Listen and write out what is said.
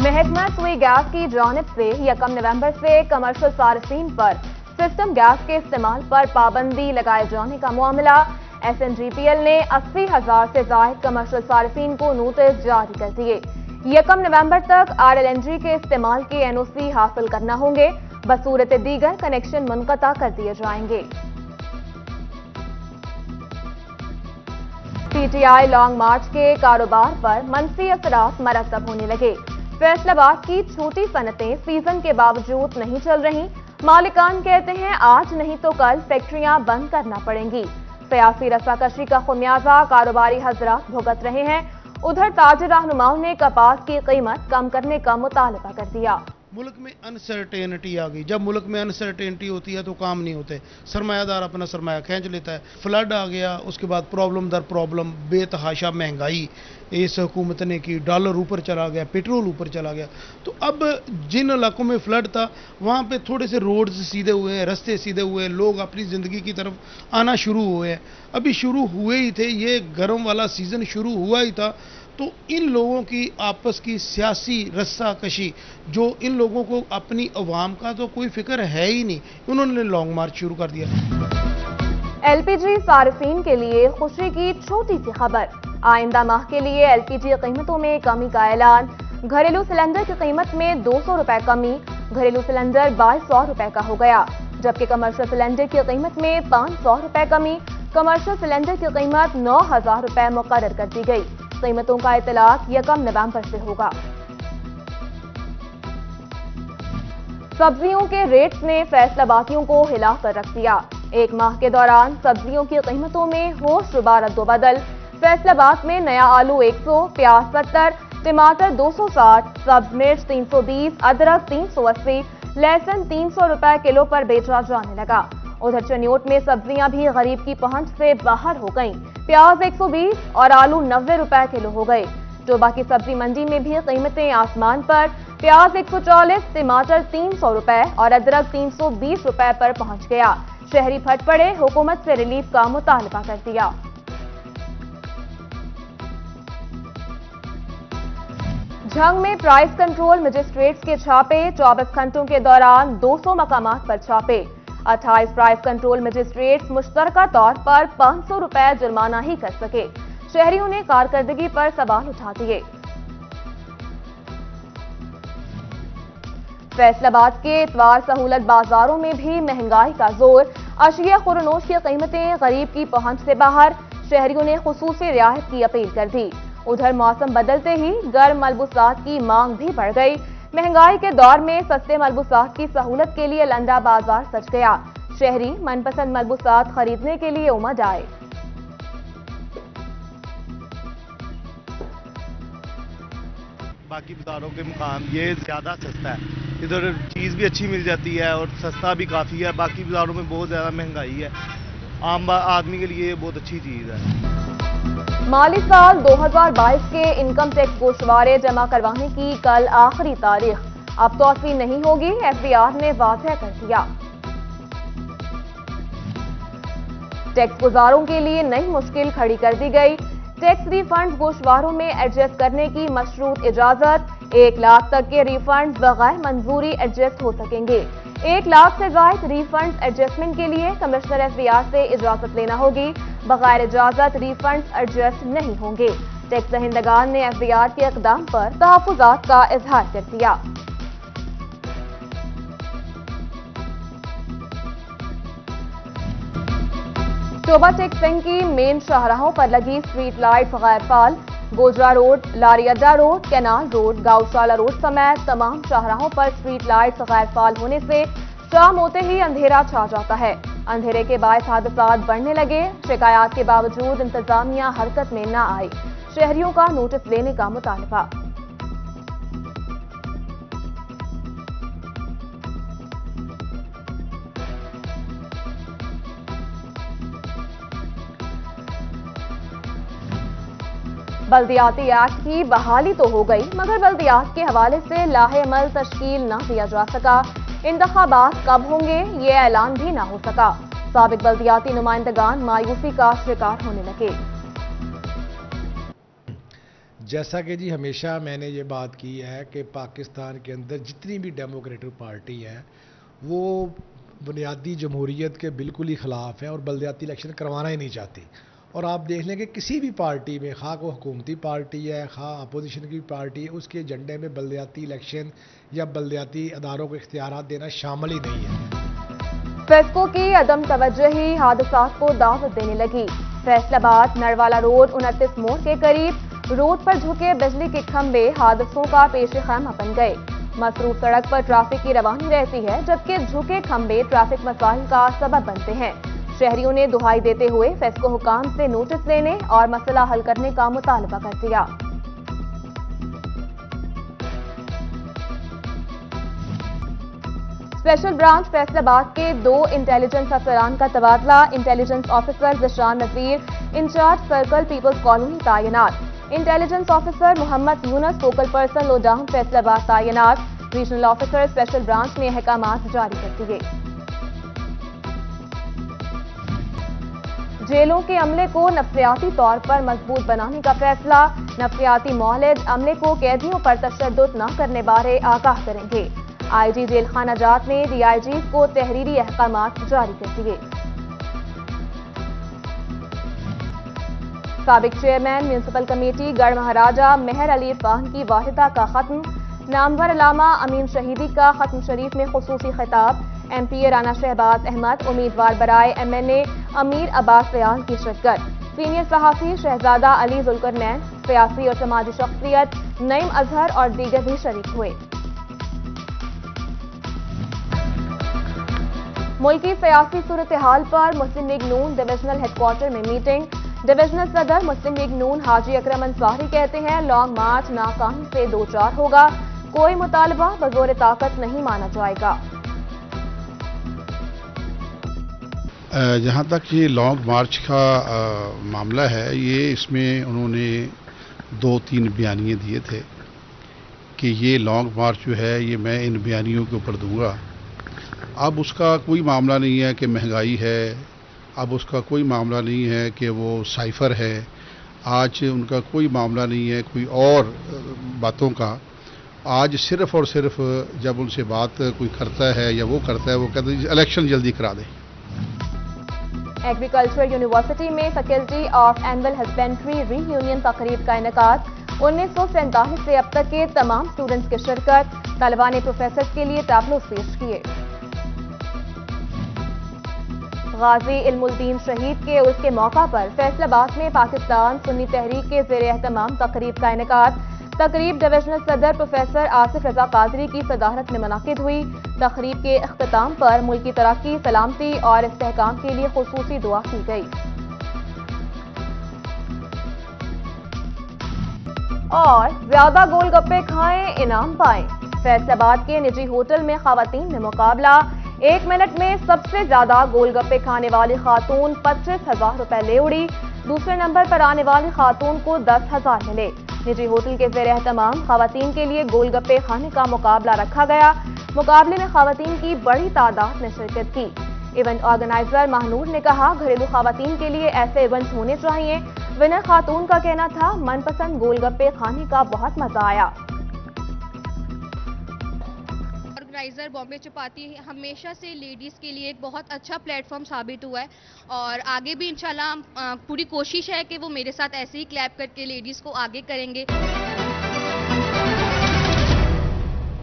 महकमा सुई गैस की जानिब से 1 नवंबर से कमर्शियल सार्फिन पर सिस्टम गैस के इस्तेमाल पर पाबंदी लगाए जाने का मामला। SNGPL ने 80,000 से ज्यादा कमर्शियल सार्फिन को नोटिस जारी कर दिए। 1 नवंबर तक RLNG के इस्तेमाल के NOC हासिल करना होंगे, बसूरत दीगर कनेक्शन मुनक़ता कर दिए जाएंगे। PTI लॉन्ग मार्च के कारोबार पर मनफी असरात मरतब होने लगे। फैसलाबाद की छोटी सनतें सीजन के बावजूद नहीं चल रही। मालिकान कहते हैं आज नहीं तो कल फैक्ट्रियां बंद करना पड़ेंगी। सियासी रस्साकशी का खुमियाजा कारोबारी हजरात भुगत रहे हैं। उधर ताजिर रहनुमाओं ने कपास की कीमत कम करने का मुतालबा कर दिया। मुल्क में अनसर्टेनिटी आ गई। जब मुल्क में अनसर्टेनिटी होती है तो काम नहीं होते, सरमायादार अपना सरमाया खींच लेता है। फ्लड आ गया, उसके बाद प्रॉब्लम दर प्रॉब्लम, बेतहाशा महंगाई इस हुकूमत ने की, डॉलर ऊपर चला गया, पेट्रोल ऊपर चला गया। तो अब जिन इलाकों में फ्लड था वहाँ पे थोड़े से रोड्स सीधे हुए हैं, रास्ते सीधे हुए हैं, लोग अपनी ज़िंदगी की तरफ आना शुरू हुए हैं। अभी शुरू हुए ही थे, ये गर्म वाला सीज़न शुरू हुआ ही था। तो इन लोगों की आपस की सियासी रस्साकशी, जो इन लोगों को अपनी अवाम का तो कोई फिक्र है ही नहीं, उन्होंने लॉन्ग मार्च शुरू कर दिया। LPG सार्फिन के लिए खुशी की छोटी सी खबर। आइंदा माह के लिए LPG कीमतों में कमी का ऐलान। घरेलू सिलेंडर की कीमत में 200 रुपए कमी, घरेलू सिलेंडर 2200 रुपए का हो गया, जबकि कमर्शियल सिलेंडर की कीमत में 500 रुपए कमी। कमर्शियल सिलेंडर की कीमत 9,000 रुपए मुकर्रर कर दी गई। कीमतों का इतलाक 1 नवंबर से होगा। सब्जियों के रेट्स ने फैसलाबादियों को हिला कर रख दिया। एक माह के दौरान सब्जियों की कीमतों में होश रुबा रद्दोबदल। फैसलाबाद में नया आलू 100, प्याज 70, टमाटर 260, सब्ज मिर्च 320, अदरक 380, लहसुन 300 रुपए किलो पर बेचा जाने लगा। उधर चनियोट में सब्जियां भी गरीब की पहुंच से बाहर हो गईं। प्याज 120 और आलू 90 रुपए किलो हो गए। टोबा की सब्जी मंडी में भी कीमतें आसमान पर। प्याज 140, टमाटर 300 रुपए और अदरक 320 रुपए पर पहुंच गया। शहरी फट पड़े, हुकूमत से रिलीफ का मुतालबा कर दिया। झंग में प्राइस कंट्रोल मजिस्ट्रेट्स के छापे। 24 घंटों के दौरान 200 मकामात पर छापे। 28 प्राइस कंट्रोल मजिस्ट्रेट्स मुश्तरका तौर पर 500 रुपए जुर्माना ही कर सके। शहरियों ने कारकर्दगी पर सवाल उठा दिए। फैसलाबाद के इतवार सहूलत बाजारों में भी महंगाई का जोर। अशिया खुरनोश की कीमतें गरीब की पहुंच से बाहर। शहरियों ने खुसूसी रियायत की अपील कर दी। उधर मौसम बदलते ही गर्म मलबूसात की मांग भी बढ़ गई। महंगाई के दौर में सस्ते मलबूसात की सहूलत के लिए लंडा बाजार सज गया। शहरी मनपसंद मलबूसात खरीदने के लिए उमड़ आए। बाकी बाजारों के मुकाम ये ज़्यादा सस्ता है, इधर चीज़ भी अच्छी मिल जाती है और सस्ता भी काफ़ी है। बाकी बाजारों में बहुत ज़्यादा महंगाई है, आम आदमी के लिए बहुत अच्छी चीज़ है। माली साल 2022 के इनकम टैक्स गोशवारे जमा करवाने की कल आखिरी तारीख। अब तौसील नहीं होगी, FBR ने वाज़ेह कर दिया। टैक्स गुजारों के लिए नई मुश्किल खड़ी कर दी गई। टैक्स रिफंड गोशवारों में एडजस्ट करने की मशरूत इजाजत। 1 लाख तक के रिफंड बगैर मंजूरी एडजस्ट हो सकेंगे। 1 लाख से ज्यादा रिफंड एडजस्टमेंट के लिए कमिश्नर FBR से इजाजत लेना होगी। बगैर इजाजत रिफंड एडजस्ट नहीं होंगे। टैक्स दहिंदगान ने FBR के इक़दाम पर तहफ़्फ़ुज़ात का इजहार कर दिया। टोबा टैक्स संघ की मेन शाहराहों पर लगी स्ट्रीट लाइट गैर फाल। गोजरा रोड, लारी अड्डा रोड, कैनाल रोड, गौशाला रोड समेत तमाम शाहराहों पर स्ट्रीट लाइट्स गैर फाल होने से शाम होते ही अंधेरा छा जाता है। अंधेरे के बायस हादसात बढ़ने लगे। शिकायत के बावजूद इंतजामिया हरकत में न आई। शहरियों का नोटिस लेने का मुतालबा। बल्दियाती एक्ट की बहाली तो हो गई, मगर बल्दियात के हवाले से लाहे-अमल तश्कील न दिया जा सका। इंतखाबात कब होंगे ये ऐलान भी ना हो सका। साबिक बल्दियाती नुमाइंदगान मायूसी का शिकार होने लगे। جیسا کہ جی ہمیشہ میں نے یہ بات کی ہے کہ پاکستان کے اندر جتنی بھی ڈیموکریٹک پارٹی ہے وہ بنیادی جمہوریت کے بالکل ہی خلاف ہے اور بلدیاتی الیکشن کروانا ہی نہیں چاہتی. اور آپ دیکھ لیں کہ کسی بھی پارٹی میں خواہ کو حکومتی پارٹی ہے خواہ اپوزیشن کی پارٹی ہے اس کے ایجنڈے میں بلدیاتی الیکشن یا بلدیاتی اداروں کو اختیارات دینا شامل ہی نہیں ہے. فیسکو کی عدم توجہی حادثات کو دعوت دینے لگی. فیصل آباد نروالا روڈ 29 موڑ کے قریب روڈ پر جھکے بجلی کے کھمبے حادثوں کا پیش خیمہ بن گئے. مصروف سڑک پر ٹریفک کی روانی رہتی ہے جبکہ جھکے کھمبے ٹریفک مسائل کا سبب بنتے ہیں. شہریوں نے دہائی دیتے ہوئے فیسکو حکام سے نوٹس لینے اور مسئلہ حل کرنے کا مطالبہ کر دیا. اسپیشل برانچ فیصل آباد کے 2 انٹیلیجنس افسران کا تبادلہ. Intelligence officer Zeeshan Nazir incharge circle peoples colony تعینات. Intelligence officer Muhammad Younis focal person لو ڈاؤن فیصل آباد تعینات. ریجنل آفیسر اسپیشل برانچ نے احکامات جاری کر دیے. جیلوں کے عملے کو نفسیاتی طور پر مضبوط بنانے کا فیصلہ. نفسیاتی معالج عملے کو قیدیوں پر تشدد نہ کرنے بارے آگاہ کریں گے. آئی جی جیل خانہ جات نے ڈی آئی جی کو تحریری احکامات جاری کر دیے. سابق چیئرمین میونسپل کمیٹی گڑھ مہاراجہ مہر علی خان کی واحدہ کا ختم. نامور علامہ امین شہیدی کا ختم شریف میں خصوصی خطاب. ایم پی اے رانا شہباز احمد امیدوار برائے ایم این اے امیر عباس فیاض کی شرکت. سینئر صحافی شہزادہ علی ذوالقرنین، سیاسی اور سماجی شخصیت نعیم اظہر اور دیگر بھی شریک ہوئے. ملکی سیاسی صورتحال پر مسلم لیگ نون ڈویژنل ہیڈ کوارٹر میں میٹنگ. ڈویژنل صدر مسلم لیگ نون حاجی اکرم انصاری کہتے ہیں لانگ مارچ ناکامی سے دوچار ہوگا. کوئی مطالبہ بزور طاقت نہیں مانا جائے گا. جہاں تک یہ لانگ مارچ کا معاملہ ہے یہ اس میں انہوں نے 2-3 بیانیے دیے تھے کہ یہ لانگ مارچ جو ہے یہ میں ان بیانیوں کے اوپر دوں گا. اب اس کا کوئی معاملہ نہیں ہے کہ مہنگائی ہے، اب اس کا کوئی معاملہ نہیں ہے کہ وہ سائفر ہے، آج ان کا کوئی معاملہ نہیں ہے کوئی اور باتوں کا. آج صرف اور صرف جب ان سے بات کوئی کرتا ہے یا وہ کرتا ہے وہ کہتے ہیں الیکشن جلدی کرا دیں. ایگریکلچر یونیورسٹی میں faculty of animal husbandry reunion تقریب کا انعقاد. 1947 سے اب تک کے تمام اسٹوڈنٹس کی شرکت. طلباء نے پروفیسرز کے لیے ٹیبلوز پیش کیے. غازی علم الدین شہید کے عرس کے موقع پر فیصل آباد میں پاکستان سنی تحریک کے زیر اہتمام تقریب کا انعقاد. تقریب ڈویژنل صدر پروفیسر آصف رضا قادری کی صدارت میں منعقد ہوئی. تقریب کے اختتام پر ملکی ترقی، سلامتی اور استحکام کے لیے خصوصی دعا کی گئی. اور زیادہ گول گپے کھائیں انعام پائیں. فیصل آباد کے نجی ہوٹل میں خواتین میں مقابلہ. 1 منٹ میں سب سے زیادہ گول گپے کھانے والی خاتون 25,000 روپے لے اڑی. دوسرے نمبر پر آنے والی خاتون کو 10,000 ملے. نجی ہوٹل کے زیر اہتمام خواتین کے لیے گول گپے کھانے کا مقابلہ رکھا گیا. مقابلے میں خواتین کی بڑی تعداد نے شرکت کی. ایونٹ آرگنائزر مہنور نے کہا گھریلو خواتین کے لیے ایسے ایونٹس ہونے چاہیے. ونر خاتون کا کہنا تھا من پسند گول گپے کھانے کا بہت مزہ آیا. آرگنائزر بامبے چپاتی ہمیشہ سے لیڈیز کے لیے ایک بہت اچھا پلیٹ فارم ثابت ہوا ہے اور آگے بھی انشاءاللہ پوری کوشش ہے کہ وہ میرے ساتھ ایسے ہی کلیپ کر کے لیڈیز کو آگے کریں گے.